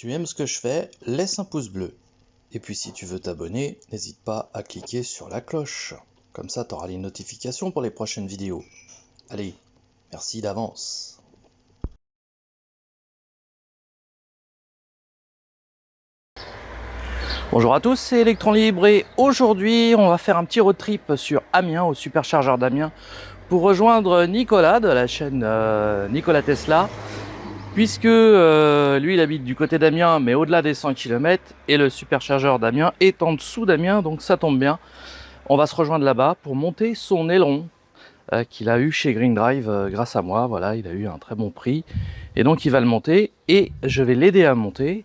tu aimes ce que je fais, laisse un pouce bleu. Et puis si tu veux t'abonner, n'hésite pas à cliquer sur la cloche. Comme ça, tu auras les notifications pour les prochaines vidéos. Allez, merci d'avance. Bonjour à tous, c'est Electron Libre et aujourd'hui on va faire un petit road trip sur Amiens, au superchargeur d'Amiens, pour rejoindre Nicolas de la chaîne Nicolas Tesla, puisque lui il habite du côté d'Amiens mais au-delà des 100 km et le superchargeur d'Amiens est en dessous d'Amiens, donc ça tombe bien. On va se rejoindre là-bas pour monter son aileron qu'il a eu chez Green Drive grâce à moi. Voilà, il a eu un très bon prix et donc il va le monter et je vais l'aider à monter.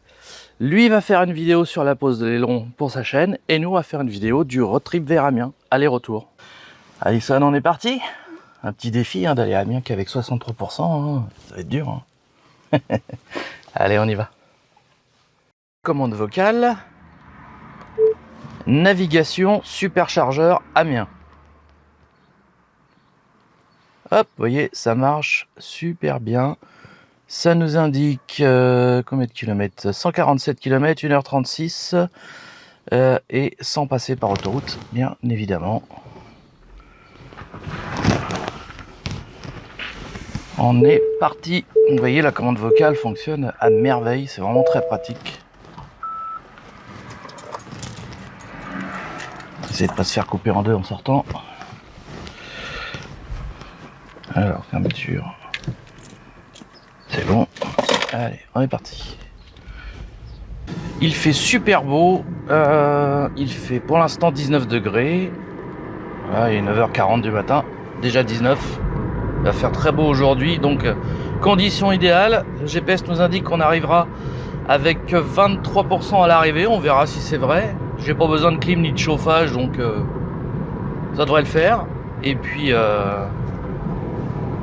Lui va faire une vidéo sur la pose de l'aileron pour sa chaîne et nous on va faire une vidéo du road trip vers Amiens, aller-retour. Alison, on est parti. Un petit défi d'aller à Amiens qu'avec 63%, ça va être dur. Allez, on y va. Commande vocale. Navigation superchargeur Amiens. Hop, vous voyez, ça marche super bien. Ça nous indique combien de kilomètres? 147 km, 1h36 et sans passer par autoroute, bien évidemment. On est parti. Vous voyez, la commande vocale fonctionne à merveille, c'est vraiment très pratique. Essayez de ne pas se faire couper en deux en sortant. Alors, fermeture. C'est bon. Allez, on est parti. Il fait super beau. Il fait pour l'instant 19 degrés. Voilà, il est 9h40 du matin. Déjà 19. Il va faire très beau aujourd'hui. Donc, conditions idéales. Le GPS nous indique qu'on arrivera avec 23% à l'arrivée. On verra si c'est vrai. J'ai pas besoin de clim ni de chauffage. Donc, ça devrait le faire. Et puis...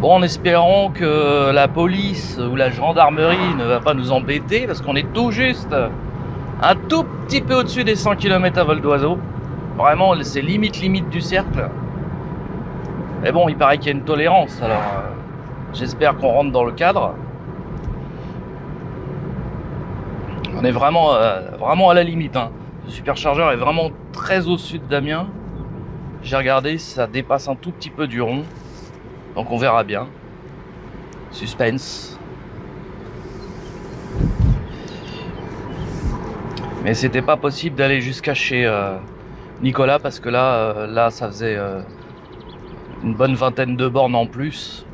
bon, en espérant que la police ou la gendarmerie ne va pas nous embêter, parce qu'on est tout juste un tout petit peu au-dessus des 100 km à vol d'oiseau. Vraiment, c'est limite du cercle. Mais bon, il paraît qu'il y a une tolérance, alors j'espère qu'on rentre dans le cadre. On est vraiment à la limite. Le superchargeur est vraiment très au sud d'Amiens. J'ai regardé, ça dépasse un tout petit peu du rond. Donc on verra bien. Suspense. Mais c'était pas possible d'aller jusqu'à chez Nicolas parce que là ça faisait une bonne vingtaine de bornes en plus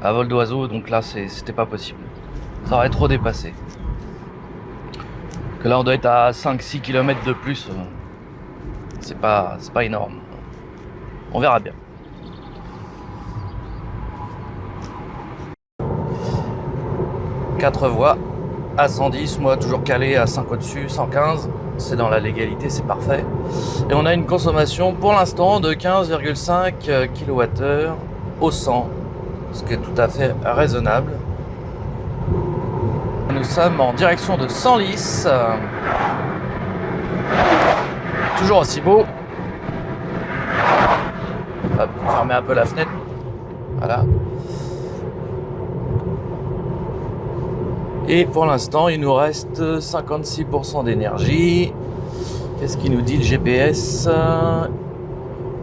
à vol d'oiseau, donc là c'était pas possible. Ça aurait trop dépassé. Que là on doit être à 5-6 km de plus. C'est pas énorme. On verra bien. Quatre voies à 110, moi toujours calé à 5 au-dessus, 115, c'est dans la légalité, c'est parfait. Et on a une consommation pour l'instant de 15,5 kWh au 100, ce qui est tout à fait raisonnable. Nous sommes en direction de Senlis, toujours aussi beau. On va fermer un peu la fenêtre, voilà. Et pour l'instant, il nous reste 56% d'énergie. Qu'est-ce qu'il nous dit le GPS?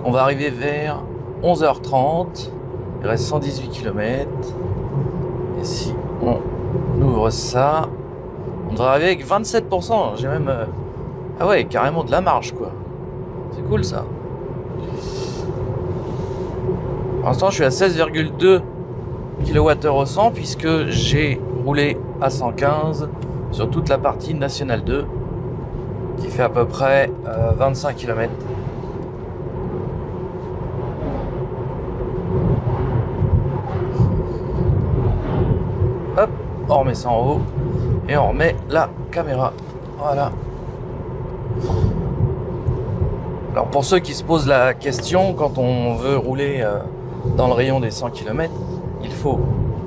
On va arriver vers 11h30. Il reste 118 km. Et si on ouvre ça, on devrait arriver avec 27%. J'ai même... ah ouais, carrément de la marge, quoi. C'est cool, ça. Pour l'instant, je suis à 16,2 kWh au 100 puisque j'ai roulé à 115 sur toute la partie nationale 2 qui fait à peu près 25 km. Hop, on remet ça en haut et on remet la caméra. Voilà. Alors pour ceux qui se posent la question, quand on veut rouler dans le rayon des 100 km, il faut,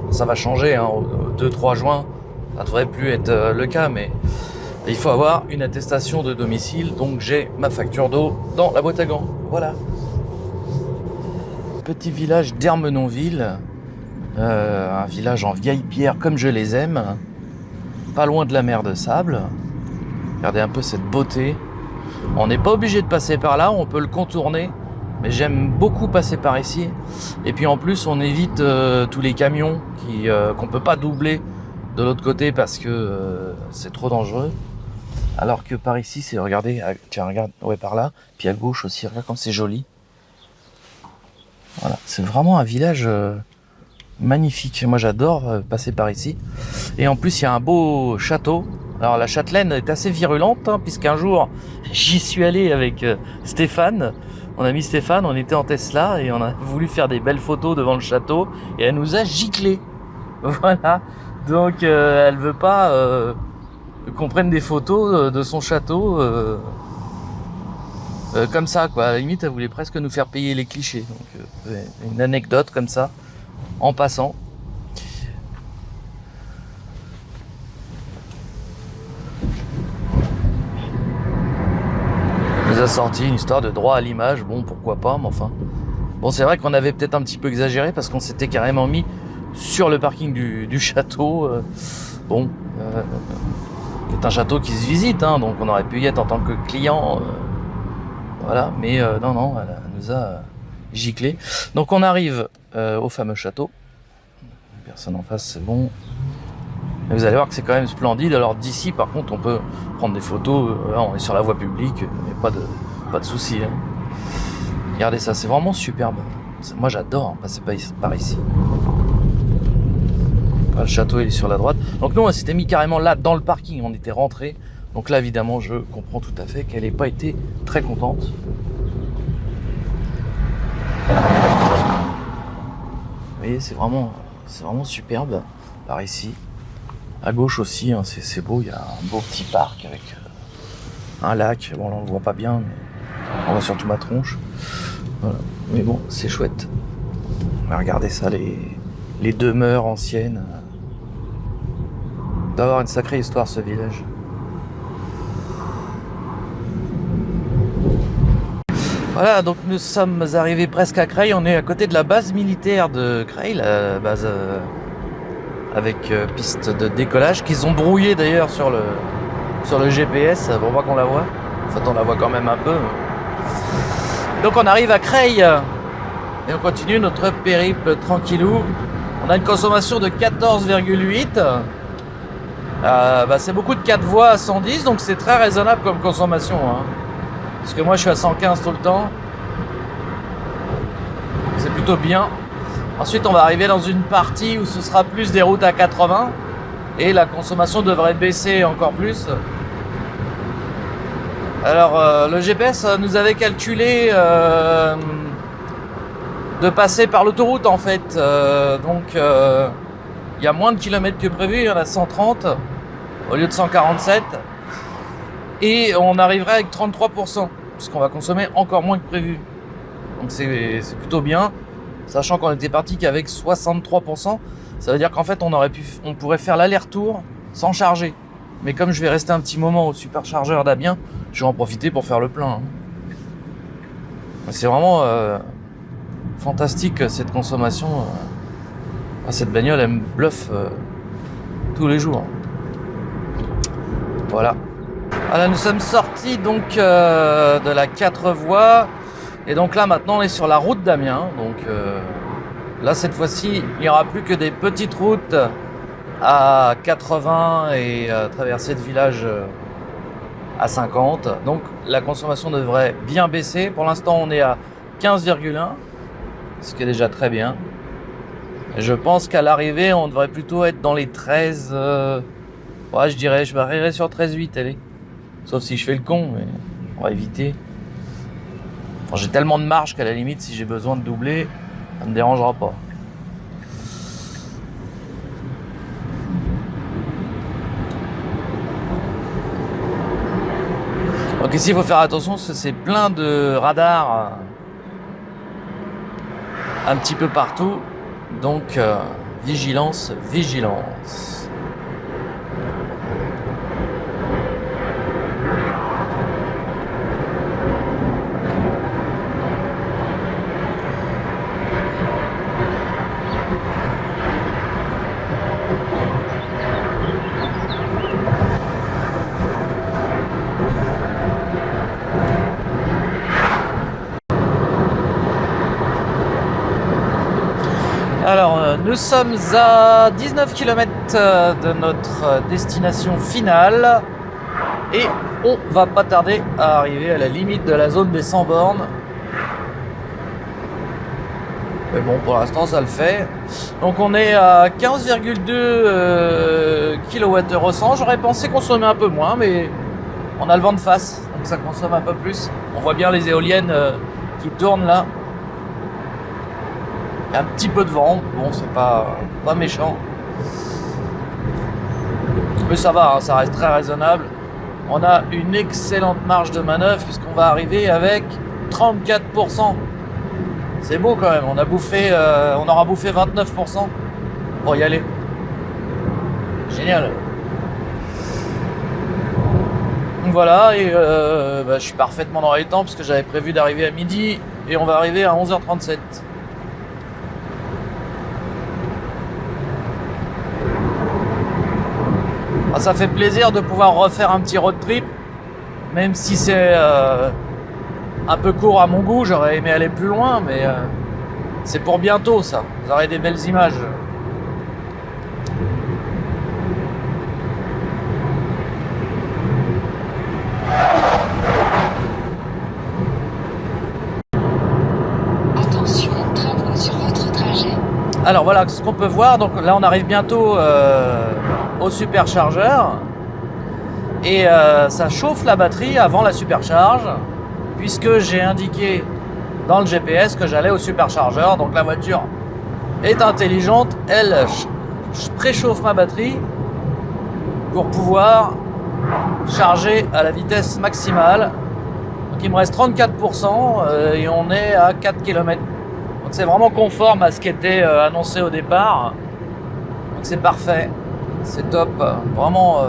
ça va changer au 2-3 juin, ça ne devrait plus être le cas, mais il faut avoir une attestation de domicile, donc j'ai ma facture d'eau dans la boîte à gants, voilà. Petit village d'Ermenonville, un village en vieille pierre comme je les aime, pas loin de la mer de sable. Regardez un peu cette beauté. On n'est pas obligé de passer par là, on peut le contourner. Mais j'aime beaucoup passer par ici. Et puis en plus, on évite tous les camions qu'on peut pas doubler de l'autre côté parce que c'est trop dangereux. Alors que par ici, c'est, regardez, tiens, regarde, ouais, par là. Puis à gauche aussi, regarde comme c'est joli. Voilà, c'est vraiment un village magnifique. Moi, j'adore passer par ici. Et en plus, il y a un beau château. Alors, la châtelaine est assez virulente, hein, puisqu'un jour, j'y suis allé avec Stéphane. On a mis Stéphane, on était en Tesla et on a voulu faire des belles photos devant le château. Et elle nous a giclé. Voilà. Donc, elle veut pas qu'on prenne des photos de son château comme ça, quoi. À la limite, elle voulait presque nous faire payer les clichés. Donc, une anecdote comme ça, en passant. Elle nous a sorti une histoire de droit à l'image. Bon, pourquoi pas, mais enfin. Bon, c'est vrai qu'on avait peut-être un petit peu exagéré parce qu'on s'était carrément mis sur le parking du château. Bon, c'est un château qui se visite, hein, donc on aurait pu y être en tant que client. Voilà, mais non, elle nous a giclé. Donc on arrive au fameux château. Personne en face, c'est bon. Et vous allez voir que c'est quand même splendide. Alors d'ici, par contre, on peut prendre des photos. Là, on est sur la voie publique, il n'y a pas de souci. Hein. Regardez ça, c'est vraiment superbe. Moi, j'adore passer par ici. Le château, il est sur la droite. Donc nous, on s'était mis carrément là, dans le parking. On était rentrés. Donc là, évidemment, je comprends tout à fait qu'elle n'ait pas été très contente. Vous voyez, c'est vraiment superbe par ici. À gauche aussi, hein, c'est beau. Il y a un beau petit parc avec un lac. Bon, là, on le voit pas bien, mais on voit surtout ma tronche. Voilà. Mais bon, c'est chouette. Regardez ça, les demeures anciennes. Il doit avoir une sacrée histoire, ce village. Voilà, donc nous sommes arrivés presque à Creil. On est à côté de la base militaire de Creil, la base avec piste de décollage qu'ils ont brouillé d'ailleurs sur le GPS pour pas qu'on la voit. En fait, on la voit quand même un peu. Donc on arrive à Creil et on continue notre périple tranquillou. On a une consommation de 14,8. C'est beaucoup de 4 voies à 110, donc c'est très raisonnable comme consommation. Hein. Parce que moi je suis à 115 tout le temps. C'est plutôt bien. Ensuite on va arriver dans une partie où ce sera plus des routes à 80. Et la consommation devrait baisser encore plus. Alors le GPS nous avait calculé de passer par l'autoroute en fait. Donc il y a moins de kilomètres que prévu, il y en a 130 au lieu de 147. Et on arriverait avec 33%, puisqu'on va consommer encore moins que prévu. Donc c'est plutôt bien, sachant qu'on était parti qu'avec 63%. Ça veut dire qu'en fait on pourrait faire l'aller-retour sans charger. Mais comme je vais rester un petit moment au superchargeur d'Amiens, je vais en profiter pour faire le plein. C'est vraiment fantastique cette consommation. Cette bagnole elle me bluffe tous les jours. Voilà. Voilà, nous sommes sortis donc de la 4 voies. Et donc là maintenant on est sur la route d'Amiens. Donc là cette fois-ci il n'y aura plus que des petites routes à 80 et traverser de village à 50. Donc la consommation devrait bien baisser. Pour l'instant on est à 15,1, ce qui est déjà très bien. Et je pense qu'à l'arrivée on devrait plutôt être dans les 13. Ouais, je varierai sur 13,8, allez. Sauf si je fais le con, mais on va éviter. Enfin, j'ai tellement de marge qu'à la limite si j'ai besoin de doubler, ça me dérangera pas. Donc ici il faut faire attention parce que c'est plein de radars un petit peu partout. Donc vigilance. Alors, nous sommes à 19 km de notre destination finale et on va pas tarder à arriver à la limite de la zone des 100 bornes. Mais bon, pour l'instant, ça le fait. Donc, on est à 15,2 kWh au 100. J'aurais pensé consommer un peu moins, mais on a le vent de face, donc ça consomme un peu plus. On voit bien les éoliennes qui tournent là. Il y a un petit peu de vent, bon c'est pas méchant. Mais ça va, hein, ça reste très raisonnable. On a une excellente marge de manœuvre puisqu'on va arriver avec 34%. C'est beau quand même, on aura bouffé 29% pour y aller. Génial. Donc voilà, et je suis parfaitement dans les temps parce que j'avais prévu d'arriver à midi et on va arriver à 11h37. Ça fait plaisir de pouvoir refaire un petit road trip, même si c'est un peu court à mon goût, j'aurais aimé aller plus loin, mais c'est pour bientôt ça, vous aurez des belles images. Attention, travaux sur votre trajet. Alors voilà ce qu'on peut voir, donc là on arrive bientôt au superchargeur et ça chauffe la batterie avant la supercharge puisque j'ai indiqué dans le GPS que j'allais au superchargeur. Donc la voiture est intelligente, elle préchauffe ma batterie pour pouvoir charger à la vitesse maximale. Donc il me reste 34% et on est à 4 km. Donc c'est vraiment conforme à ce qui était annoncé au départ. Donc c'est parfait, c'est top, vraiment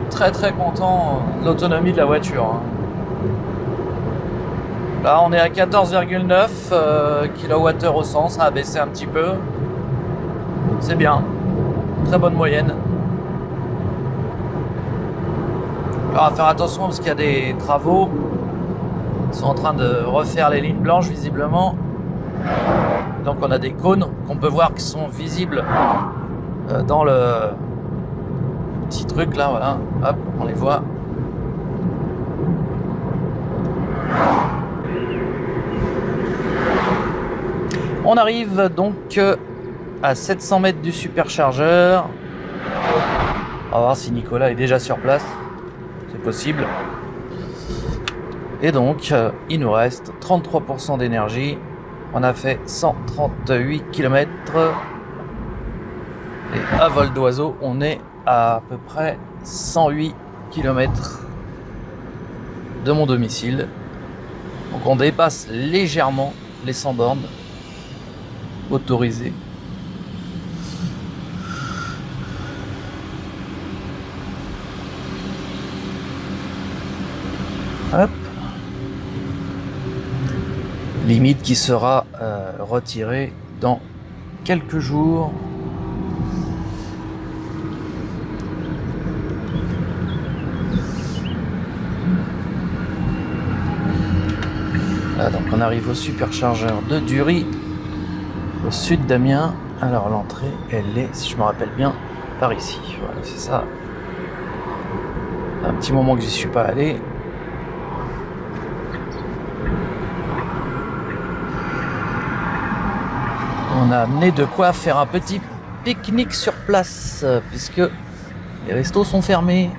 très très content de l'autonomie de la voiture. Là on est à 14,9 kWh au 100, ça a baissé un petit peu. C'est bien, très bonne moyenne. Alors à faire attention parce qu'il y a des travaux. Ils sont en train de refaire les lignes blanches visiblement. Donc on a des cônes qu'on peut voir qui sont visibles dans le petit truc là, voilà. Hop, on les voit. On arrive donc à 700 mètres du superchargeur. On va voir si Nicolas est déjà sur place. C'est possible. Et donc, il nous reste 33% d'énergie. On a fait 138 km. Et à vol d'oiseau, on est à peu près 108 km de mon domicile. Donc on dépasse légèrement les 100 bornes autorisées. Hop. Limite qui sera retirée dans quelques jours. Là, donc on arrive au superchargeur de Dury, au sud d'Amiens. Alors l'entrée, elle est, si je me rappelle bien, par ici. Voilà, c'est ça. Un petit moment que j'y suis pas allé. On a amené de quoi faire un petit pique-nique sur place, puisque les restos sont fermés.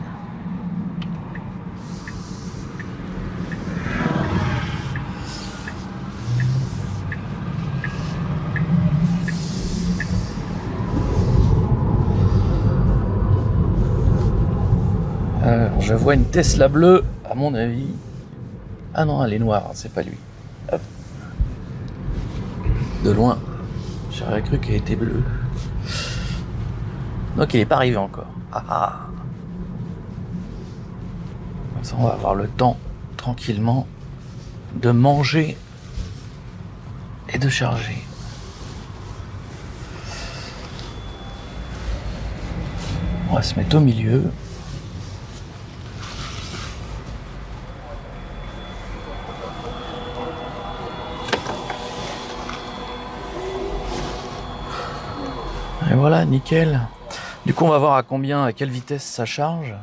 Alors, je vois une Tesla bleue, à mon avis. Ah non, elle est noire, c'est pas lui. Hop. De loin. J'aurais cru qu'elle était bleue. Donc il n'est pas arrivé encore. Ah ah. Comme ça on va avoir le temps tranquillement de manger et de charger. On va se mettre au milieu. Et voilà, nickel. Du coup, on va voir à combien, à quelle vitesse ça charge.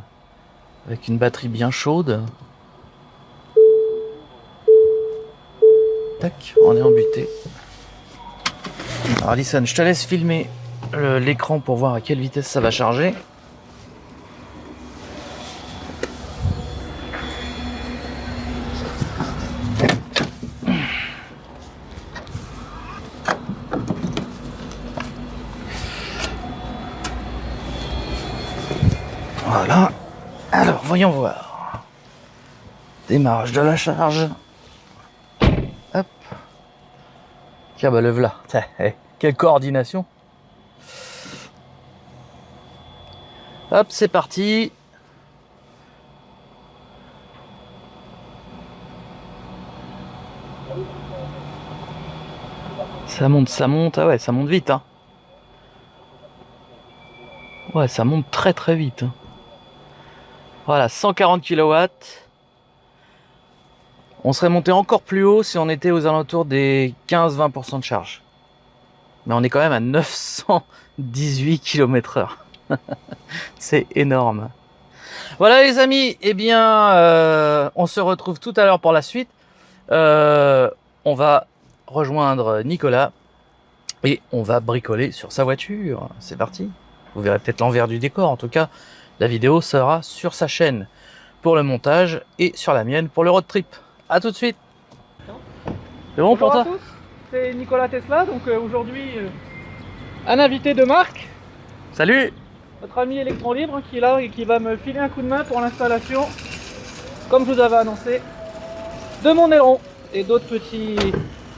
Avec une batterie bien chaude. Tac, on est embuté. Alors Alison, je te laisse filmer l'écran pour voir à quelle vitesse ça va charger. Voilà. Alors, voyons voir. Démarrage de la charge. Hop. Tiens, bah le voilà. Quelle coordination. Hop, c'est parti. Ça monte. Ah ouais, ça monte vite, hein. Ouais, ça monte très très vite. Hein. Voilà, 140 kW. On serait monté encore plus haut si on était aux alentours des 15-20% de charge. Mais on est quand même à 918 km/h. C'est énorme. Voilà les amis, eh bien, on se retrouve tout à l'heure pour la suite. On va rejoindre Nicolas et on va bricoler sur sa voiture. C'est parti. Vous verrez peut-être l'envers du décor. En tout cas, la vidéo sera sur sa chaîne pour le montage et sur la mienne pour le road trip. A tout de suite. C'est bon pour toi? Bonjour à tous, c'est Nikola Tesla. Donc aujourd'hui, un invité de marque, Salut. notre ami Electron Libre, qui est là et qui va me filer un coup de main pour l'installation, comme je vous avais annoncé, de mon aileron et d'autres petits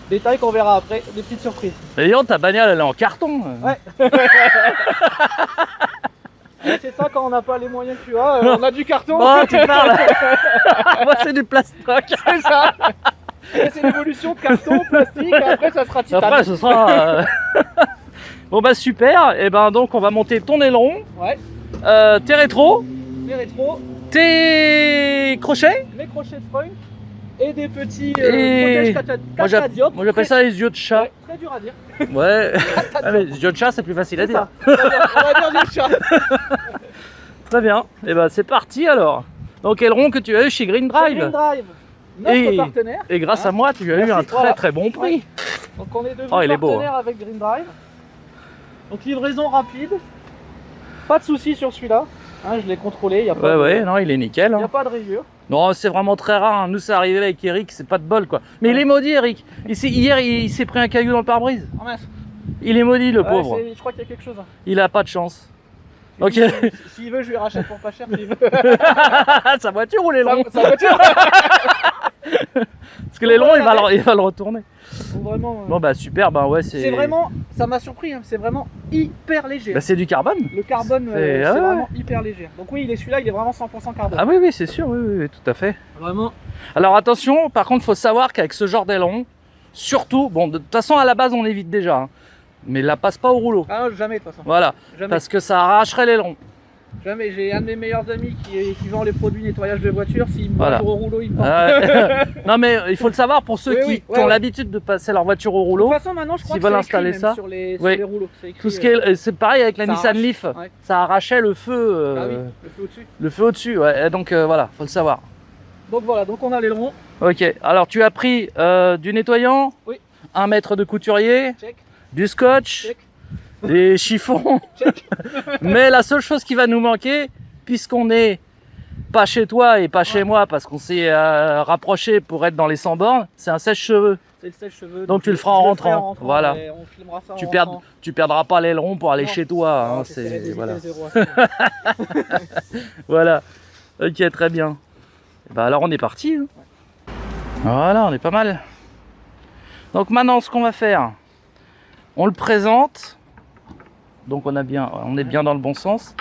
détails qu'on verra après, des petites surprises. D'ailleurs, ta bagnole elle est en carton. Ouais. C'est ça, quand on n'a pas les moyens que tu as, on a du carton. Oh, tu parles. Moi, c'est du plastoc. C'est ça. Et c'est l'évolution de carton, plastique, et après ça sera titane. Après, ce sera. Bon, bah super. Et ben, donc, on va monter ton aileron, Ouais, tes rétros, les rétros, tes crochets. les crochets de point et des petits Et- protèges Moi, catadiopes. j'appelle ça les yeux de chat. Ouais, très dur à dire. Ouais. Ah, mais les yeux de chat, c'est plus facile à C'est dire. ça. On va dire du chat. Très bien. Et ben, c'est parti alors. Donc, aileron que tu as eu chez Green Green Drive. Drive, notre Et- partenaire. Et grâce Hein. à moi, tu as eu Merci, un très voilà. très bon prix. Donc on est devenu Oh, il est beau, partenaire avec Green Drive. Donc livraison rapide. Pas de soucis sur celui-là. Hein, je l'ai contrôlé, il n'y a, pas Ouais, de- non, il est nickel. y Hein. a pas de rayure. Non, c'est vraiment très rare. Hein. Nous, c'est arrivé avec Eric, c'est pas de bol quoi. Mais il est maudit, Eric. Hier, il s'est pris un caillou dans le pare-brise. Oh mince. Il est maudit, le Ouais, pauvre. je crois qu'il y a quelque chose. Hein. Il a pas de chance. Ok. S'il veut, je lui rachète pour pas cher. S'il veut. Sa voiture ou l'aileron? Sa voiture. Parce que l'aileron, il va le retourner. Donc vraiment, Bon, bah super, bah ouais, c'est vraiment, ça m'a surpris, hein, c'est vraiment hyper léger. Bah, c'est du carbone. Le carbone, C'est- c'est ah ouais. vraiment hyper léger. Donc oui, celui-là, il est vraiment 100% carbone. Ah oui, c'est sûr, oui, tout à fait. Vraiment. Alors attention, par contre, faut savoir qu'avec ce genre d'aileron, surtout, bon, de toute façon, à la base, on évite déjà. Hein, mais la passe pas au rouleau. Ah non, jamais de toute façon. Voilà, Jamais. parce que ça arracherait l'aileron. Jamais. J'ai un de mes meilleurs amis qui vend les produits nettoyage de voiture. S'il me voit Voilà. un jour au rouleau, il me prend. Non, mais il faut le savoir pour ceux Oui, qui ont ouais. l'habitude de passer leur voiture au De rouleau. toute façon, maintenant, je crois S'ils que veulent c'est écrit installer même ça. sur les Oui. rouleaux. C'est écrit, Tout ce qui est, c'est pareil avec la ça Nissan arrache. Leaf, Ouais. ça arrachait le feu, Ah oui, le feu au-dessus. le feu au-dessus. Ouais. Et donc voilà, faut le savoir. Donc voilà, donc on a l'aileron. Ok, alors tu as pris du nettoyant, Oui. 1 mètre de couturier, Check, du scotch, check. des chiffons. Check. Mais la seule chose qui va nous manquer, puisqu'on est pas chez toi et pas chez moi, parce qu'on s'est rapproché pour être dans les 100 bornes, c'est un sèche-cheveux. C'est le sèche-cheveux. Donc tu le feras en rentrant. Voilà. Et on filmera ça Tu, en perds, rentrant. tu perdras pas l'aileron pour aller Non. chez toi. Hein, Non, j'essaierai d'éviter voilà. le zéro à ça. Voilà. Ok, très bien. Et ben alors on est parti. Hein. Voilà, on est pas mal. Donc maintenant, ce qu'on va faire, on le présente. Donc on est bien dans le bon sens.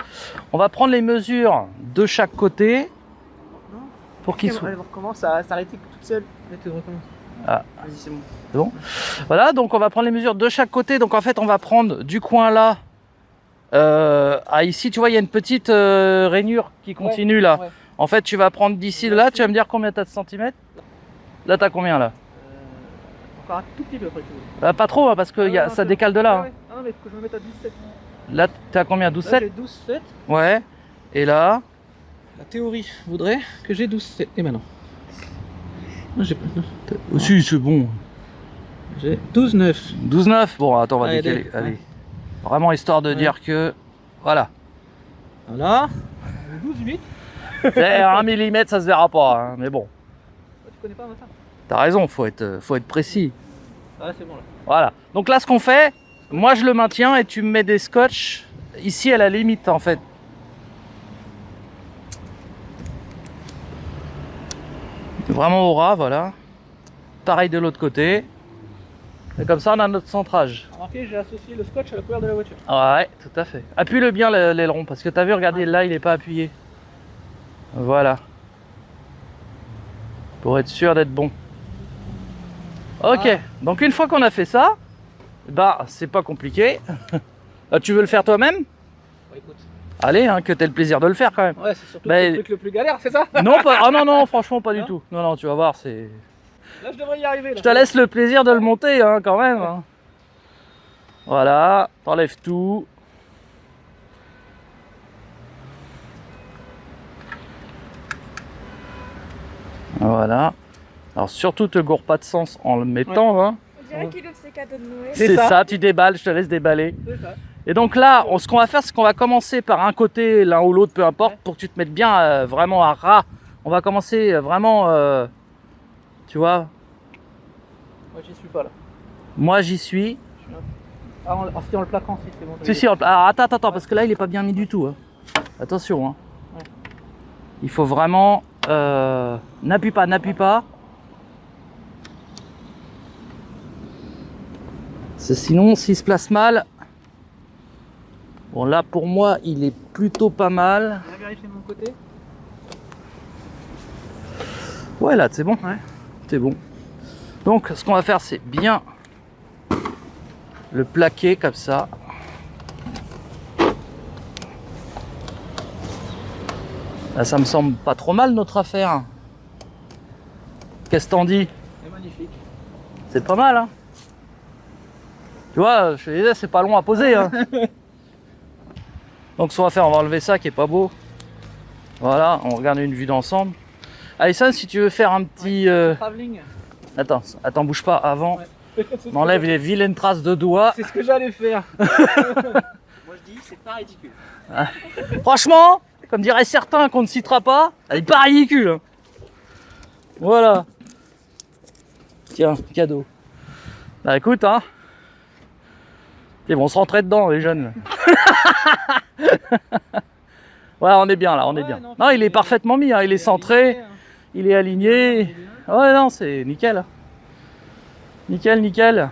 On va prendre les mesures de chaque côté pour qu'ils soient. Elle recommence à s'arrêter toute seule. Tu recommences. Ah. Vas-y, c'est bon. Voilà, donc on va prendre les mesures de chaque côté. Donc en fait, on va prendre du coin là. À ici, tu vois, il y a une petite rainure qui continue là. Ouais. En fait, tu vas prendre d'ici là. Tu vas me dire combien tu as de centimètres. Là, tu as combien là? Encore un tout petit peu après. Tu veux. Pas trop, hein, parce que Ah ouais, non, ça c'est décale bon. de là. Ouais, ouais. Ah non, mais faut que je me mette à 17. Là, t'es à combien? 12,7? Là, j'ai 12,7. Ouais. Et là? La théorie voudrait que j'ai 12,7. Et maintenant j'ai pas. Si, c'est bon. J'ai 12,9. 12,9. Bon, attends, on va Allez, décaler. ouais. Allez. Vraiment histoire de dire que. Voilà. Voilà. 12,8. C'est 1 mm, ça se verra pas. Hein, mais bon. Tu connais pas maintenant? T'as raison, faut être précis. Ah, c'est bon là. Voilà. Donc là, ce qu'on fait, moi je le maintiens et tu me mets des scotch ici à la limite en fait. Vraiment au ras, voilà. Pareil de l'autre côté. Et comme ça, on a notre centrage. Remarquez, j'ai associé le scotch à la couleur de la voiture. Ouais, tout à fait. Appuie-le bien l'aileron parce que t'as vu, regardez, là il n'est pas appuyé. Voilà. Pour être sûr d'être bon. Ok, Ah. donc une fois qu'on a fait ça, bah c'est pas compliqué. Tu veux le faire toi-même? Bon, écoute. Allez, hein, que t'aies le plaisir de le faire quand même. Ouais, c'est surtout Mais- le truc le plus galère, c'est ça? Non, pas... ah non, non, franchement pas du Hein? tout. Non, non, tu vas voir, c'est... Là, je devrais y arriver. Là. Je te laisse le plaisir de le monter hein, quand même. Hein. Voilà, t'enlèves tout. Voilà. Alors surtout te gourre pas de sens en le mettant. Hein. On dirait qu'il ouvre ses cadeaux de Noël. C'est ça, tu déballes, je te laisse déballer. C'est ça. Et donc là, ce qu'on va faire, c'est qu'on va commencer par un côté, l'un ou l'autre, peu importe, Ouais. pour que tu te mettes bien vraiment à ras. On va commencer vraiment, tu vois, Moi, j'y suis pas là. moi j'y suis. Ah, si on le plaquant, si c'est bon. Si, si, alors attends, parce que là il est pas bien mis du tout. Hein. Attention, hein. Ouais. Il faut vraiment, n'appuie pas. Sinon, s'il se place mal, bon là pour moi il est plutôt pas mal. Je vais vérifier de mon côté. Ouais là c'est bon, Ouais. c'est bon. Donc ce qu'on va faire c'est bien le plaquer comme ça. Là ça me semble pas trop mal notre affaire. Qu'est-ce que t'en dis? C'est magnifique. C'est pas mal hein. Tu vois, je te disais c'est pas long à poser hein. Donc ce qu'on va faire, on va enlever ça qui est pas beau. Voilà, on regarde une vue d'ensemble. Alison, si tu veux faire un petit... Travelling. Attends, bouge pas avant. Ouais. On enlève les vilaines traces de doigts. C'est ce que j'allais faire. Moi, je dis, c'est pas ridicule. Franchement, comme diraient certains qu'on ne citera pas, elle est pas ridicule. Hein. Voilà. Tiens, cadeau. Bah écoute, hein. Ils vont se rentrer dedans, les jeunes. Ouais, on est bien là, on est Ouais, bien. non, Non, il est parfaitement mis, hein. Il est centré, il est aligné. Ouais, non, c'est nickel. Nickel, nickel.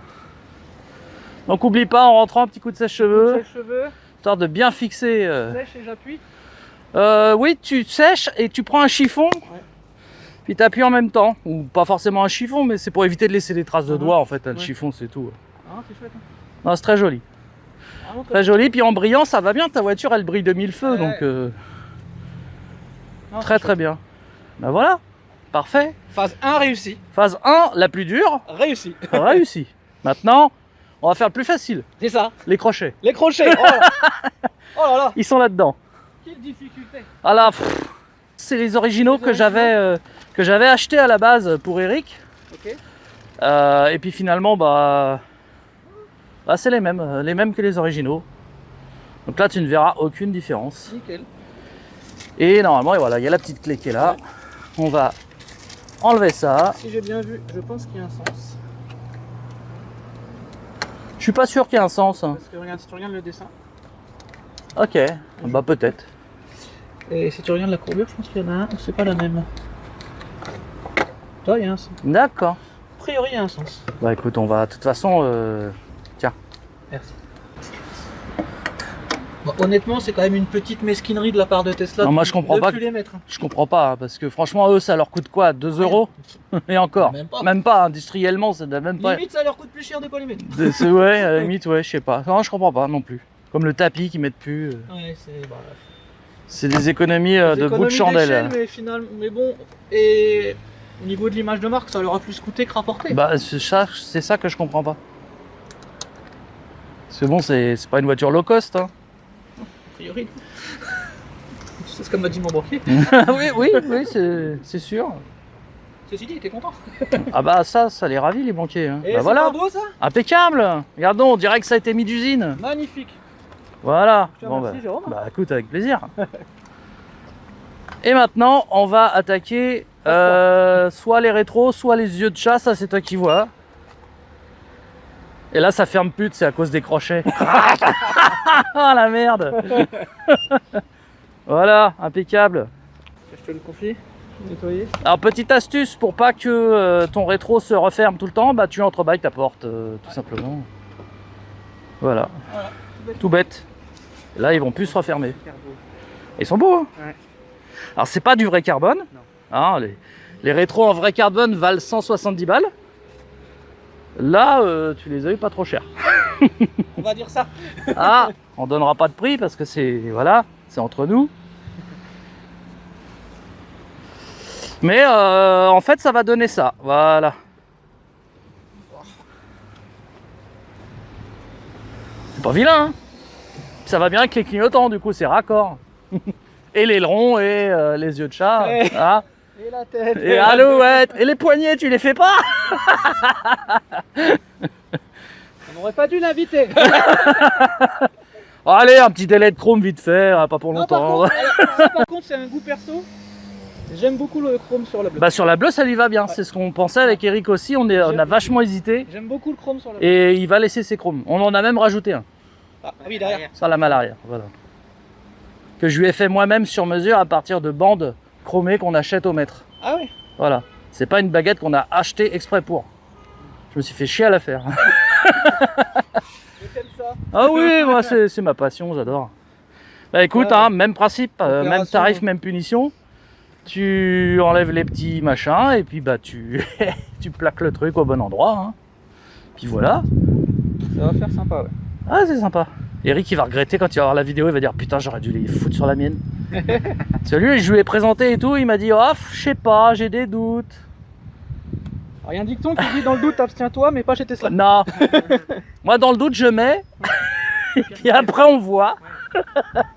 Donc oublie pas en rentrant un petit coup de sèche-cheveux, Cheveux, histoire de bien fixer. sèche et j'appuie. Oui, tu sèches et tu prends un chiffon, puis tu appuies en même temps. Ou pas forcément un chiffon, mais c'est pour éviter de laisser des traces de doigts en fait. Le Ouais. chiffon, c'est tout. Ah, c'est chouette. Hein. Non, c'est très joli. Vraiment top. Très joli, puis en brillant, ça va bien. Ta voiture, elle brille de mille feux, Ouais. donc Non, très c'est très bien. Ben voilà, parfait. chouette. Phase 1 réussie. Phase 1, la plus dure, Réussi. réussie. Maintenant, on va faire le plus facile, C'est ça. les crochets. Les crochets. Oh là, oh là, là. Ils sont là-dedans. Quelle difficulté. Ah là, c'est les originaux que j'avais achetés à la base pour Eric. Ok. Et puis finalement, bah c'est les mêmes que les originaux. Donc là, tu ne verras aucune différence. Nickel. Et normalement, et voilà, il y a la petite clé qui est là. On va enlever ça. Si j'ai bien vu, je pense qu'il y a un sens. Je suis pas sûr qu'il y ait un sens. Hein. Parce que regarde, si tu regardes le dessin, Ok, bah peut-être. et si tu regardes la courbure, je pense qu'il y en a un, c'est pas la même. Toi, il y a un sens. D'accord. A priori, il y a un sens. Bah écoute, on va de toute façon. Tiens. Merci. Bon, honnêtement, c'est quand même une petite mesquinerie de la part de Tesla. Non, moi, je comprends de pas plus que- les mettre. Hein. Je comprends pas, hein, parce que franchement, eux, ça leur coûte quoi, 2 euros? Et encore. Même pas. Industriellement, ça doit même pas. Limite, ça leur coûte plus cher de pas les mettre. Ouais, à la limite, ouais, je sais pas. Non, je comprends pas non plus. Comme le tapis qu'ils mettent plus. Ouais, c'est. Bah, C'est des économies des de bout de économies chandelle. d'échelle, mais finalement, mais bon, et au niveau de l'image de marque, ça leur a plus coûté que rapporté. Bah, c'est ça que je comprends pas. C'est bon, c'est pas une voiture low cost. Hein. priori. C'est ce que m'a dit mon banquier. oui, c'est sûr. Ceci dit, il était content. Ah bah ça les ravit les banquiers. Hein. Et Bah c'est voilà, pas beau ça? impeccable. Regardons, on dirait que ça a été mis d'usine. Magnifique. Voilà. Je te remercie, Jérôme. Bah écoute, avec plaisir. Et maintenant, on va attaquer soit les rétros, soit les yeux de chat, ça c'est toi qui vois. Et là, ça ferme plus, c'est à cause des crochets. Ah la merde. Voilà, impeccable. Je te le confie, nettoyer. Alors petite astuce pour pas que ton rétro se referme tout le temps, bah tu entrebâilles ta porte tout simplement. Voilà. Voilà. Tout bête. Et là ils vont plus se refermer. Ils sont beaux hein. Ouais. Alors c'est pas du vrai carbone. Non. Hein, les rétros en vrai carbone valent 170 balles. Là tu les as eu pas trop cher. On va dire ça. Ah, on donnera pas de prix parce que c'est voilà, c'est entre nous. Mais en fait, ça va donner ça. Voilà. C'est pas vilain. Hein, ça va bien avec les clignotants, du coup, c'est raccord. Et l'aileron et les yeux de chat. Ouais. Hein. Et la tête. Et alouette. Et les poignets, tu les fais pas? On n'aurait pas dû l'inviter. Oh, allez, un petit délai de chrome vite fait, hein, pas pour Non, par longtemps. contre, alors, ça, par contre, c'est un goût perso. J'aime beaucoup le chrome sur la bleue. Bah sur la bleue, ça lui va bien. Ouais. C'est ce qu'on pensait avec Eric aussi. On a vachement hésité. J'aime beaucoup le chrome sur la bleue. Et il va laisser ses chromes. On en a même rajouté un. Ah oui, derrière. Ça la malle arrière, voilà. Que je lui ai fait moi-même sur mesure à partir de bandes chromées qu'on achète au mètre. Ah oui. Voilà. C'est pas une baguette qu'on a achetée exprès pour. Je me suis fait chier à la faire. Je t'aime ça. Ah oui, moi c'est ma passion, j'adore. Bah écoute, hein, même principe, même tarif, même punition. Tu enlèves les petits machins et puis bah tu plaques le truc au bon endroit. Hein. Puis voilà. Ça va faire sympa, ouais. Ah c'est sympa. Eric il va regretter quand il va voir la vidéo, il va dire putain j'aurais dû les foutre sur la mienne. Celui je lui ai présenté et tout, il m'a dit oh je sais pas, j'ai des doutes. Alors, il y a un dicton qui dit dans le doute abstiens-toi mais pas chez Tesla. Non. Moi dans le doute je mets. Et puis après on voit.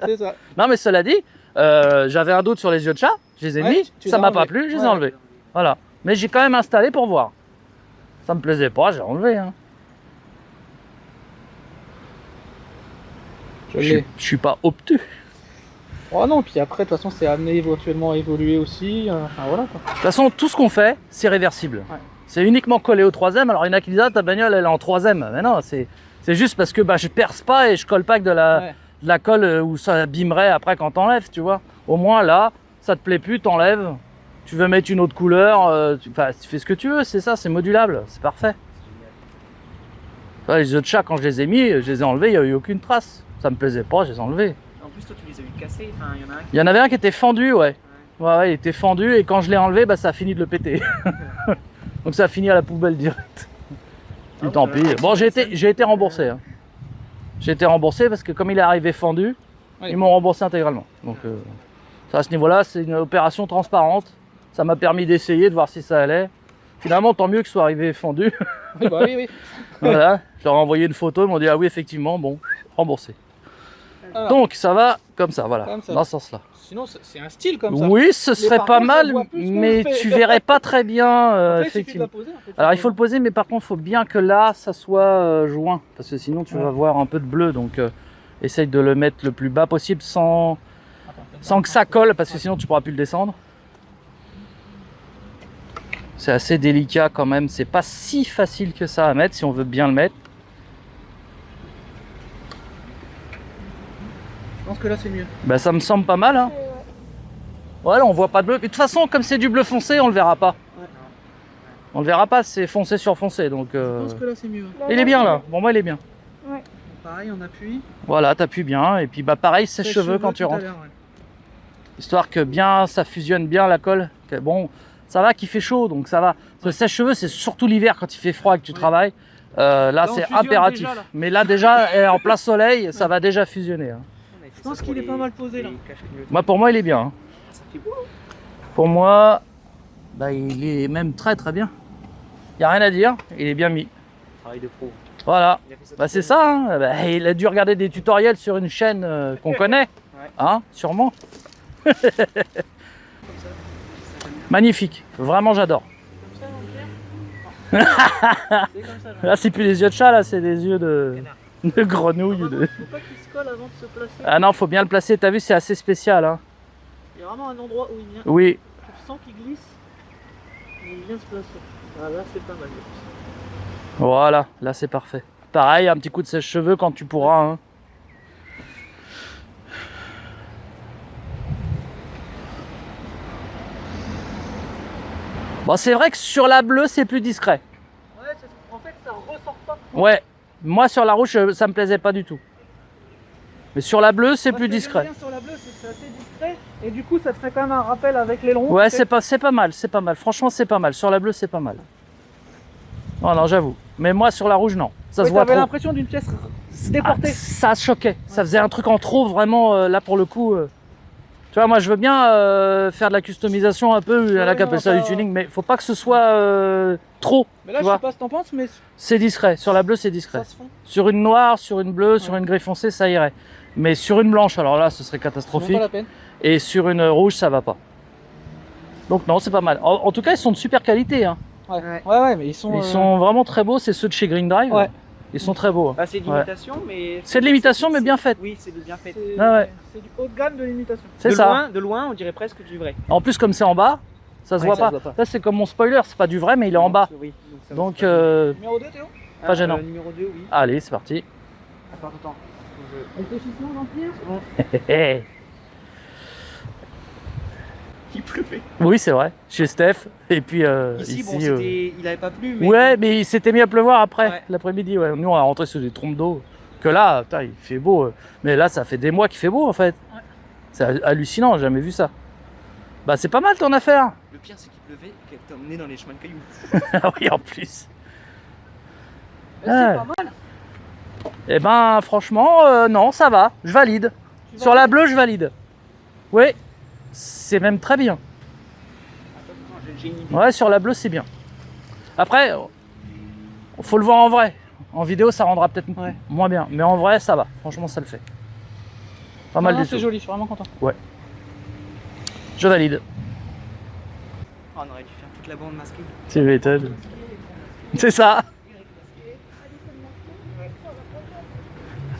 C'est ça. Non mais cela dit, j'avais un doute sur les yeux de chat, je les ai mis, ça m'a pas plu, je les ai enlevés. Voilà. Mais j'ai quand même installé pour voir. Ça me plaisait pas, j'ai enlevé. Hein. Je suis pas obtus. Oh non, puis après, de toute façon, c'est amené éventuellement à évoluer aussi. Enfin voilà quoi. De toute façon, tout ce qu'on fait, c'est réversible. Ouais. C'est uniquement collé au 3ème. Alors il y en a qui disent ah, ta bagnole elle est en 3ème. Mais non, c'est juste parce que bah, je perce pas et je colle pas avec de la colle où ça abîmerait après quand t'enlèves, tu vois. Au moins là, ça te plaît plus, t'enlèves. Tu veux mettre une autre couleur, tu fais ce que tu veux, c'est ça, c'est modulable, c'est parfait. Les yeux de chat, quand je les ai mis, je les ai enlevés, il n'y a eu aucune trace. Ça me plaisait pas, je les ai enlevés. En plus, toi, tu les as eu cassés. Enfin, il y en avait un qui était fendu, ouais. Ouais, il était fendu et quand je l'ai enlevé, bah, ça a fini de le péter. Donc ça a fini à la poubelle direct. Ah, tant pis. Bon, j'ai été remboursé. Hein. J'ai été remboursé parce que comme il est arrivé fendu, ils m'ont remboursé intégralement. Donc ça, à ce niveau-là, c'est une opération transparente. Ça m'a permis d'essayer, de voir si ça allait. Finalement, tant mieux que ce soit arrivé fendu. Oui, bah oui. Voilà, je leur ai envoyé une photo, ils m'ont dit ah oui, effectivement, bon, remboursé. Alors, donc ça va comme ça, voilà, comme ça. Dans ce sens-là. Sinon, c'est un style comme ça. Oui, ce serait pas mal, mais tu verrais pas très bien, effectivement. Poser, en fait, alors il faut le poser, mais par contre, il faut bien que là, ça soit joint, parce que sinon tu vas voir un peu de bleu, donc essaye de le mettre le plus bas possible sans que ça colle, parce que sinon tu pourras plus le descendre. C'est assez délicat quand même, c'est pas si facile que ça à mettre si on veut bien le mettre. Je pense que là c'est mieux. Bah ça me semble pas mal hein. Voilà, on voit pas de bleu. Mais de toute façon, comme c'est du bleu foncé, on le verra pas. Ouais. On le verra pas, c'est foncé sur foncé. Donc, je pense que là c'est mieux. Il est bien là, bon moi il est bien. Ouais. Pareil, on appuie. Voilà, t'appuies bien. Et puis bah pareil, sèche-cheveux quand tu rentres. Histoire que bien ça fusionne bien la colle. Bon. Ça va qu'il fait chaud, donc ça va. Le sèche-cheveux, c'est surtout l'hiver quand il fait froid et que tu travailles. Là, c'est impératif. Déjà, là. Mais là, déjà, en plein soleil, ça va déjà fusionner. Hein. Je pense qu'il est pas mal posé là. Moi, pour moi, il est bien. Hein. Ça fait beau. Pour moi, bah, il est même très très bien. Il n'y a rien à dire, il est bien mis. Travail de pro. Voilà. Il a fait ça Bah tout c'est seul. ça, hein. Bah, il a dû regarder des tutoriels sur une chaîne qu'on connaît. Ouais. Hein, sûrement. Comme ça. Ça, j'aime bien. Magnifique. Vraiment, j'adore. Comme ça, mon père. C'est comme ça, genre. Là, c'est plus des yeux de chat, là, c'est des yeux de, Canard. de grenouille. ou de... Faut pas qu'il se colle avant de se placer. Ah non, faut bien le placer. T'as vu, c'est assez spécial. Hein. Il y a vraiment un endroit où il vient. Oui. Tu sens qu'il glisse. Il vient se placer. Ah, là, c'est pas mal. Voilà, là, c'est parfait. Pareil, un petit coup de sèche-cheveux quand tu pourras. Hein. Bon, c'est vrai que sur la bleue, c'est plus discret. Ouais, en fait, ça ressort pas. Ouais, moi sur la rouge, ça me plaisait pas du tout. Mais sur la bleue, c'est Moi, plus ce que discret. j'aime bien sur la bleue, c'est que c'est assez discret. Et du coup, ça te fait quand même un rappel avec l'aileron. Ouais, tu sais. c'est pas mal, c'est pas mal. Franchement, c'est pas mal. Sur la bleue, c'est pas mal. Non, non, j'avoue. Mais moi, sur la rouge, non. Ça Ouais, se voit t'avais trop. l'impression d'une pièce se Ah, déporter. ça choquait. Ça faisait un truc en trop, vraiment, là, pour le coup. Tu vois, moi, je veux bien faire de la customisation un peu, il y en a Ouais, qui appellent non, ça du pas- tuning, mais faut pas que ce soit trop. Mais là, tu je vois. sais pas ce que t'en penses, mais C'est discret. Sur la bleue, c'est discret. ça se fond. Sur une noire, sur une bleue, sur Ouais. une gris foncé, ça irait. Mais sur une blanche, alors là, ce serait C'est même catastrophique. pas la peine. Et sur une rouge, ça va pas. Donc non, c'est pas mal. En tout cas, ils sont de super qualité. Hein. Ouais, mais ils sont. Ils sont vraiment très beaux. C'est ceux de chez Green Drive. Ouais. Ils sont très beaux. hein. Bah, c'est de l'imitation, mais. C'est de l'imitation, mais bien faite. Oui, c'est bien fait. Ah ouais. C'est du haut de gamme de l'imitation. C'est de ça. De loin, on dirait presque du vrai. En plus, comme c'est en bas, ça se Ouais, voit ça pas. se voit pas. Là, c'est comme mon spoiler. C'est pas du vrai, mais il est en bas. Oui. Ça Donc, va, c'est pas numéro 2, Théo pas gênant. Numéro 2, oui. allez, c'est parti. Attends. Réfléchissement, Jean-Pierre. C'est bon. Il pleuvait. Oui, c'est vrai. Chez Steph. Et puis Ici, bon, ici. il avait pas plu, mais. Ouais, mais il s'était mis à pleuvoir après, Ouais. l'après-midi. Ouais. Nous, on a rentré sur des trompes d'eau. Que là, putain, il fait beau. Mais là, ça fait des mois qu'il fait beau, en fait. Ouais. C'est hallucinant, j'ai jamais vu ça. Bah, c'est pas mal ton affaire. Le pire, c'est qu'il pleuvait et qu'elle t'a emmené dans les chemins de cailloux. Ah oui, en plus. C'est Ouais. pas mal. Eh ben, franchement, non, ça va. Je valide. Tu Sur vas- la bleue, je valide. Oui, c'est même très bien. Attends, j'ai une idée. Ouais, sur la bleue, c'est bien. Après, faut le voir en vrai. En vidéo, ça rendra peut-être Ouais. moins bien. Mais en vrai, ça va. Franchement, ça le fait. Pas mal Non, du c'est tout. joli, je suis vraiment content. Je valide. Oh, on aurait dû faire toute la bande masquée. Tu m'étonnes. C'est ça.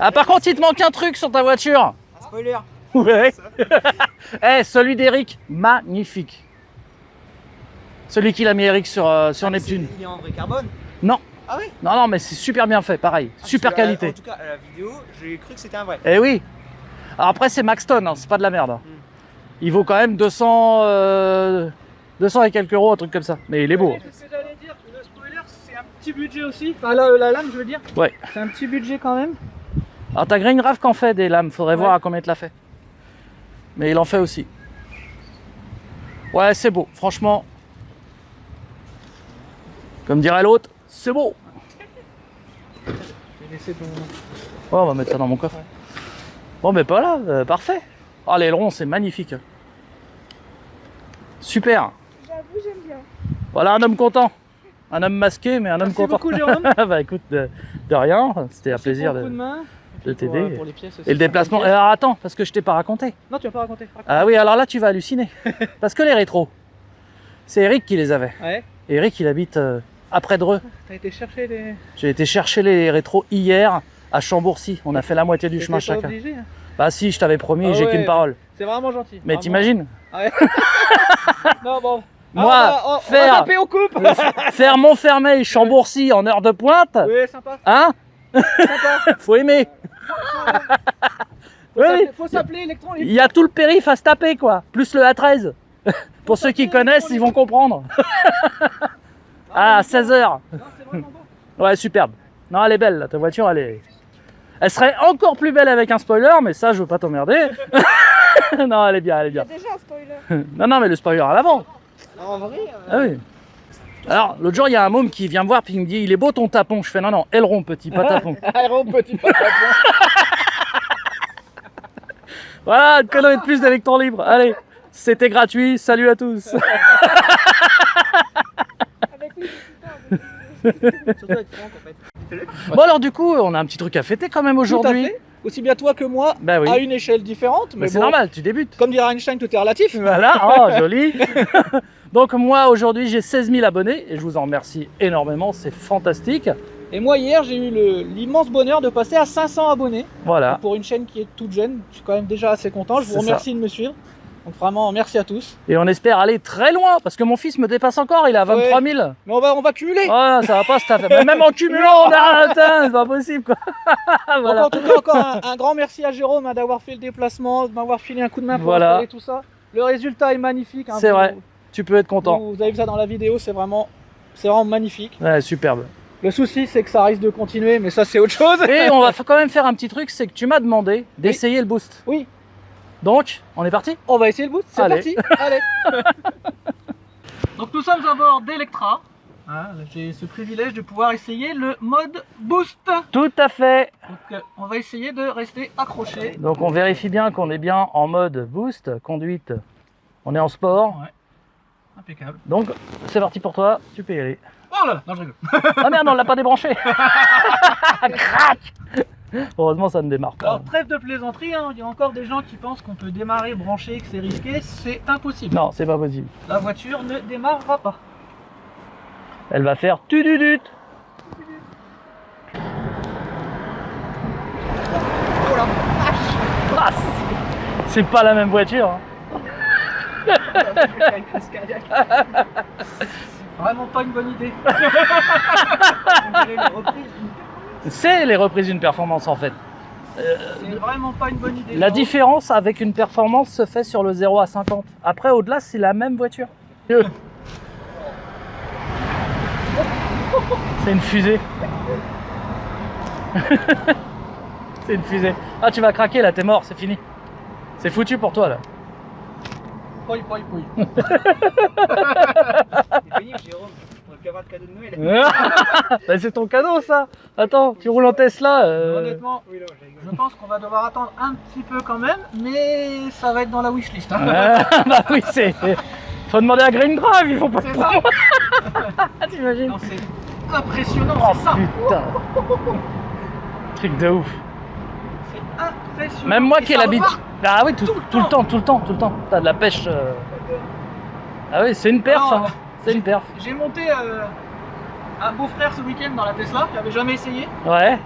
Ah, par contre, il te manque un truc sur ta voiture. Un spoiler. Ouais. Eh, celui d'Eric, magnifique. Celui qu'il a mis Eric sur Neptune. Il est en vrai carbone. Non. Ah oui. Non, non, mais c'est super bien fait, pareil. Super qualité. En tout cas, à la vidéo, j'ai cru que c'était un vrai. Eh oui. Alors après, c'est Maxton, hein, c'est pas de la merde. hein. Il vaut quand même 200 et quelques euros, un truc comme ça. Mais il est beau. C'est ce que j'allais dire. Le spoiler, c'est un petit budget aussi. Enfin, la lame, je veux dire. Ouais. C'est un petit budget quand même. Alors t'as Green Drive qu'en fait des lames, faudrait Ouais. voir à combien il te l'a fait. Mais il en fait aussi. Ouais, c'est beau, franchement. Comme dirait l'autre, c'est beau. Je vais laisser ton. Ouais, on va mettre ça dans mon coffre. Ouais. Bon, mais pas là, parfait. Oh, l'aileron, c'est magnifique. Super. J'avoue, j'aime bien. Voilà un homme content. Un homme masqué, mais un homme Merci content. beaucoup, Jérôme. Bah écoute, de rien. C'était un plaisir Pour le coup de, de main. de t'aider. Pour les pièces aussi, Et le déplacement. certaines Alors attends, parce que je t'ai pas raconté. pièces. Non, tu vas pas raconter. Raconte. Ah oui, alors là, tu vas halluciner. Parce que les rétros, c'est Eric qui les avait. Ouais. Et Eric, il habite après Dreux. T'as été chercher les. J'ai été chercher les rétros hier à Chambourcy. On a fait la moitié du chemin T'étais pas chacun. obligé, hein. Bah si, je t'avais promis, Ah j'ai ouais. qu'une parole. C'est vraiment gentil. Mais Vraiment. t'imagines Non, bon. Moi, on va faire- taper, on coupe. faire Montfermeil, Chambourcy en heure de pointe, Oui, sympa. hein Sympa. Faut aimer. Oui, oui. Faut s'appeler Electron Il y a tout le périph' à se taper, quoi. Plus le A13. Pour ceux qui connaissent, ils vont comprendre. Ah, à 16h. Non, c'est vraiment beau. Ouais, superbe. Non, elle est belle, là, ta voiture, elle serait encore plus belle avec un spoiler, mais ça, je veux pas t'emmerder. Non, elle est bien, elle est Il y a bien. déjà un spoiler. Non, non, mais le spoiler à l'avant. En vrai. Ah oui. Alors, l'autre jour, il y a un môme qui vient me voir, puis il me dit, il est beau ton tapon. Je fais, non, non, aileron, petit, pas tapon. Aéro, petit patapon. Voilà, une connerie de plus d'Électron Libre. Allez, c'était gratuit. Salut à tous. Avec lui, c'est super. Surtout avec Franck, en fait. Bon alors du coup, on a un petit truc à fêter quand même Tout à aujourd'hui. fait. Aussi bien toi que moi, Bah oui. à une échelle différente. Mais Mais c'est bon, normal, tu débutes. comme dirait Einstein, tout est relatif. Voilà, oh joli. Donc moi aujourd'hui j'ai 16 000 abonnés et je vous en remercie énormément, c'est fantastique. Et moi, hier, j'ai eu l'immense bonheur de passer à 500 abonnés. Voilà. Pour une chaîne qui est toute jeune, je suis quand même déjà assez content. Je vous C'est remercie de me suivre. Donc vraiment, merci à tous. Et on espère aller très loin parce que mon fils me dépasse encore, il est à 23 000. Mais on va cumuler. Oh, ça va pas cette affaire. Mais même en cumulant, on a atteint, c'est pas possible quoi. Donc, Voilà. en tout cas, encore un grand merci à Jérôme d'avoir fait le déplacement, de m'avoir filé un coup de main pour Voilà. installer tout ça. Le résultat est magnifique. Hein, C'est vrai, tu peux être content. Vous avez vu ça dans la vidéo, c'est vraiment magnifique. Ouais, superbe. Le souci, c'est que ça risque de continuer, mais ça, c'est autre chose. Et on va quand même faire un petit truc, c'est que tu m'as demandé d'essayer le boost. Oui, Donc, on est parti? on va essayer le boost. C'est Allez. parti. Allez. Donc nous sommes à bord d'Electra. Hein, j'ai ce privilège de pouvoir essayer le mode boost. Tout à fait. Donc on va essayer de rester accroché. Donc on vérifie bien qu'on est bien en mode boost, conduite. On est en sport. Ouais. Impeccable. Donc c'est parti pour toi, tu peux y aller. Oh là là, non je rigole. Ah merde, on l'a pas débranché. Crac. Heureusement ça ne démarre pas. Alors trêve de plaisanterie, hein, il y a encore des gens qui pensent qu'on peut démarrer, brancher, que c'est risqué. C'est impossible. Non, c'est pas possible. La voiture ne démarrera pas. Elle va faire tududut. Oh la vache. Ah, c'est pas la même voiture. Hein. Vraiment pas une bonne idée. C'est les reprises d'une performance en fait. C'est vraiment pas une bonne idée. La différence avec une performance se fait sur le 0 à 50. Après, au-delà, c'est la même voiture. C'est une fusée. C'est une fusée. Ah, tu vas craquer là, t'es mort, c'est fini. C'est foutu pour toi là. Poi, poi, poi. C'est pénible, Jérôme. On va plus avoir de cadeau de Noël. Bah, c'est ton cadeau ça. Attends, tu roules en Tesla. Honnêtement, Oui, non, je rigole. je pense qu'on va devoir attendre un petit peu quand même, mais ça va être dans la wishlist. Hein. Bah oui, c'est. Faut demander à Green Drive, ils font pas C'est pour ça. moi. T'imagines? Non, c'est impressionnant, Oh c'est ça. putain. Truc de ouf. C'est impressionnant. Même moi Et qui ai ça l'habitude. repart. Ah oui, tout le temps. T'as de la pêche. Ah oui, c'est une perf. Alors, Hein. C'est une perf. J'ai monté un beau-frère ce week-end dans la Tesla qui avait jamais essayé. Ouais.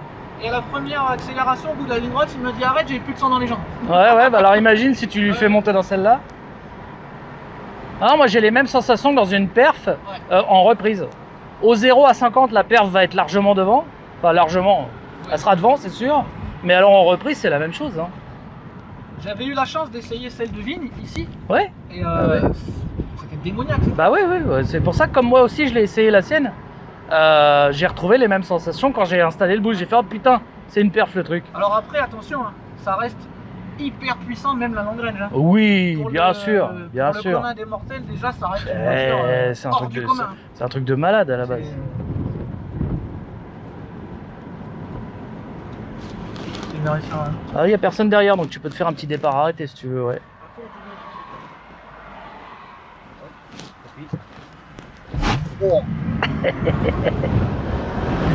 Et à la première accélération au bout de la ligne droite, il me dit arrête, j'ai plus de sang dans les jambes. Ouais, bah alors imagine si tu lui fais monter dans celle-là. Ah, moi j'ai les mêmes sensations que dans une perf en reprise. Au 0 à 50, la perf va être largement devant. Enfin, largement, elle sera devant, c'est sûr. Mais alors en reprise, c'est la même chose. Hein. J'avais eu la chance d'essayer celle de Vigne ici. Ouais. Et ouais. c'était démoniaque. Bah ouais, c'est pour ça que comme moi aussi je l'ai essayé la sienne, j'ai retrouvé les mêmes sensations quand j'ai installé le boost. J'ai fait oh putain, c'est une perf le truc. Alors après, attention, hein, ça reste hyper puissant, même la long range. Hein. Oui, Pour bien le- sûr, bien pour sûr. le commun des mortels, déjà, ça reste une voiture C'est un hors truc du de, commun. c'est un truc de malade à la base. C'est vérifiant, hein. Ah, il y a personne derrière, donc tu peux te faire un petit départ arrêté si tu veux, ouais.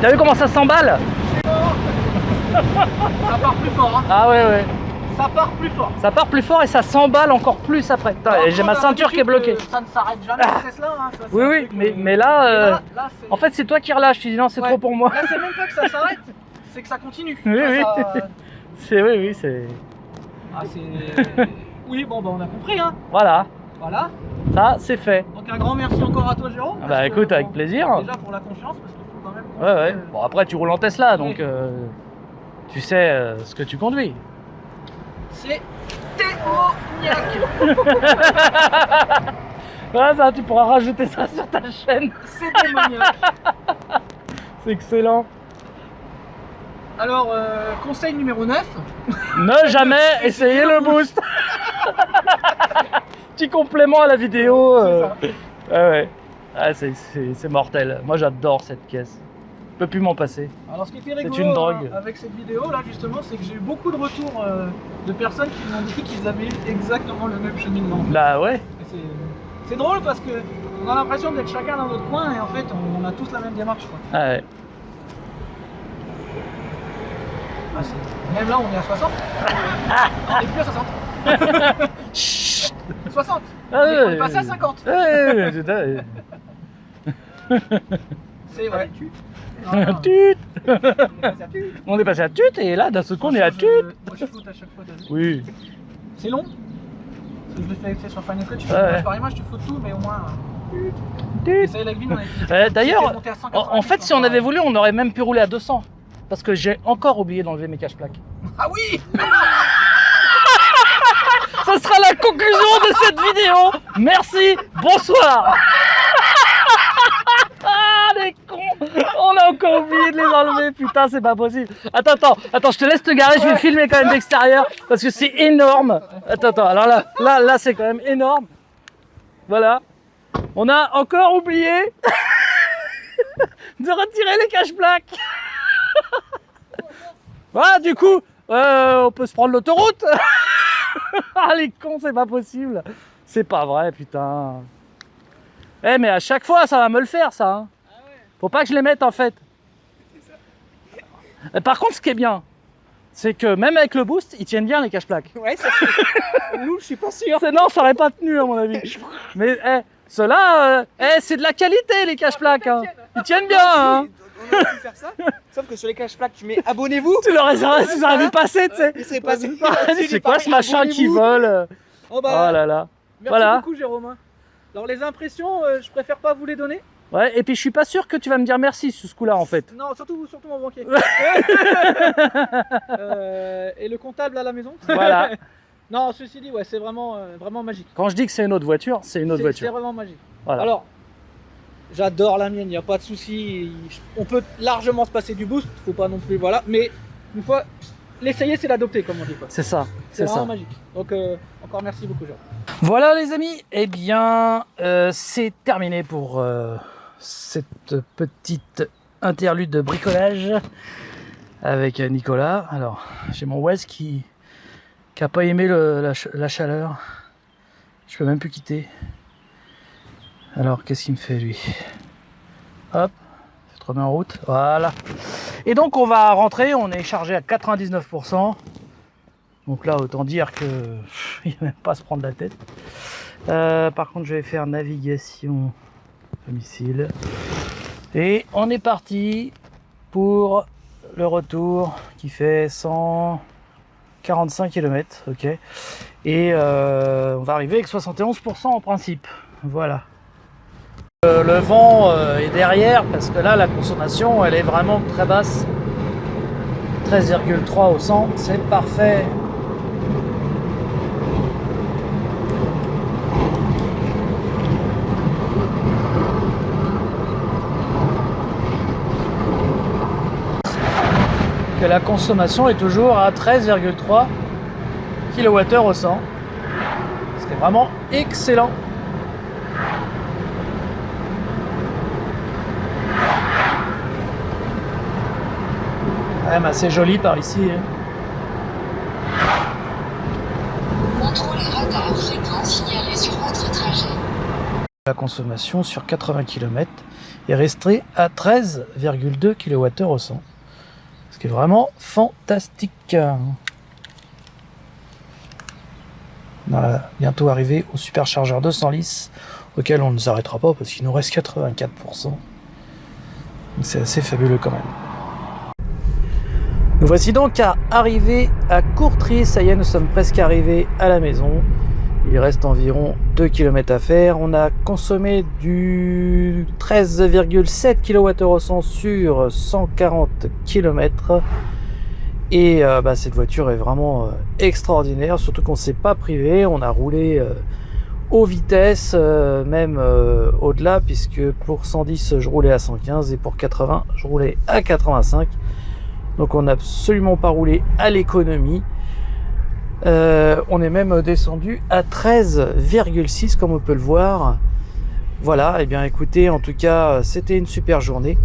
T'as vu comment ça s'emballe? Ça part plus fort, hein. Ah ouais. Ça part plus fort. Ça part plus fort et ça s'emballe encore plus après. Putain, Alors, et j'ai on ma a ceinture qui est l'habitude bloquée. que Ça ne s'arrête jamais la Tesla. Hein. Ça, c'est Oui, un oui, truc, mais là, là, c'est- en fait, c'est toi qui relâches. Tu dis non, c'est Ouais. trop pour moi. Là, c'est même pas que ça s'arrête, c'est que ça continue. Oui, Ça, oui. ça- Oui, c'est. Ah, c'est. Oui, bon, bah, on a compris, hein. Voilà, Voilà. ça, c'est fait. Donc, un grand merci encore à toi, Jérôme. Ah parce bah que, écoute, avec bon, plaisir. Déjà pour la confiance, parce qu'il faut quand même. Ouais. Bon, après, tu roules en Tesla, donc Oui. tu sais ce que tu conduis. C'est démoniaque. Ah, ça, tu pourras rajouter ça sur ta chaîne. C'est démoniaque. C'est excellent. Alors, conseil numéro 9. Ne jamais essayer le boost. Petit complément à la vidéo. Ouais. Ah, c'est mortel. Moi, j'adore cette caisse. Je peux plus m'en passer. Alors, ce qui était rigolo une drogue. avec cette vidéo là, justement, c'est que j'ai eu beaucoup de retours de personnes qui m'ont dit qu'ils avaient eu exactement le même cheminement. Bah ouais. Et c'est drôle parce que on a l'impression d'être chacun dans notre coin et en fait, on a tous la même démarche. Quoi. Ah ouais. Ah, même là, on est à 60. On est plus à 60. 60. Ah, On est passé à 50. C'est vrai. Tut. On est passé à tut et là d'un seul coup on est à tut. Moi je floute à chaque fois. Oui. C'est long. Je le fais sur Final Cut, je fais par image, je floute tout, mais au moins. Essaye la green, D'ailleurs, en fait, si on avait voulu, on aurait même pu rouler à 200. Parce que j'ai encore oublié d'enlever mes cache-plaques. Ah oui. Ce sera la conclusion de cette vidéo. Merci, bonsoir. Ah, les cons. On a encore oublié de les enlever, putain, c'est pas possible. Attends, je te laisse te garer, je vais filmer quand même d'extérieur parce que c'est énorme. Attends, alors là, c'est quand même énorme. Voilà. On a encore oublié de retirer les cache-plaques. Voilà, du coup, on peut se prendre l'autoroute. Ah, les cons, c'est pas possible. C'est pas vrai, putain. Eh, mais à chaque fois, ça va me le faire, ça. Hein. Faut pas que je les mette, en fait. Par contre, ce qui est bien, c'est que même avec le boost, ils tiennent bien les cache-plaques. Ouais, ça nous, je suis pas sûr. Non, ça aurait pas tenu, à mon avis. Mais, ceux-là, c'est de la qualité, les cache-plaques. Hein. Ils tiennent bien. Hein. On aurait pu faire ça, sauf que sur les cache-plaques, tu mets abonnez-vous. Tu l'aurais vu passer, tu sais. Il serait passé. C'est quoi ce machin qui vole? Oh là là. Merci voilà. beaucoup, Jérôme. Alors, les impressions, je préfère pas vous les donner. Ouais, et puis je suis pas sûr que tu vas me dire merci sur ce coup-là, en fait. Non, surtout mon banquier. Et le comptable à la maison. Voilà. Non, ceci dit, ouais, c'est vraiment magique. Quand je dis que c'est une autre voiture, c'est une autre voiture. C'est vraiment magique. Voilà. Alors, j'adore la mienne, il n'y a pas de souci. On peut largement se passer du boost, faut pas non plus, voilà. Mais une fois, l'essayer, c'est l'adopter, comme on dit. C'est ça. C'est vraiment magique. Donc, encore merci beaucoup, Jean. Voilà, les amis. Eh bien, c'est terminé pour cette petite interlude de bricolage avec Nicolas. Alors, j'ai mon Wes qui a pas aimé la chaleur. Je peux même plus quitter. Alors, qu'est-ce qu'il me fait, lui? Hop, je te remets en route. Voilà. Et donc, on va rentrer. On est chargé à 99%. Donc là, autant dire que il va même pas se prendre la tête. Par contre, je vais faire navigation domicile. Et on est parti pour le retour qui fait 145 km. Ok. Et on va arriver avec 71% en principe. Voilà. Le vent est derrière parce que là, la consommation, elle est vraiment très basse. 13,3 au 100, c'est parfait. Que la consommation est toujours à 13,3 kWh au 100, ce qui est vraiment excellent. Quand même assez joli par ici. Hein. Contrôlez radar fréquent signalé sur votre trajet. La consommation sur 80 km est restée à 13,2 kWh au 100. Ce qui est vraiment fantastique. On va bientôt arriver au superchargeur 200 litres auquel on ne s'arrêtera pas parce qu'il nous reste 84%. Donc c'est assez fabuleux quand même. Nous voici donc arrivés à Courtrai. Ça y est, nous sommes presque arrivés à la maison. Il reste environ 2 km à faire. On a consommé du 13,7 kWh sur 140 km. Et cette voiture est vraiment extraordinaire, surtout qu'on ne s'est pas privé. On a roulé aux vitesses, même au-delà, puisque pour 110 je roulais à 115 et pour 80 je roulais à 85. Donc on n'a absolument pas roulé à l'économie. On est même descendu à 13,6 comme on peut le voir. Voilà, et bien écoutez, en tout cas c'était une super journée.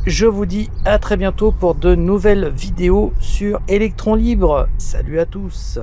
Je vous dis à très bientôt pour de nouvelles vidéos sur Electron Libre. Salut à tous.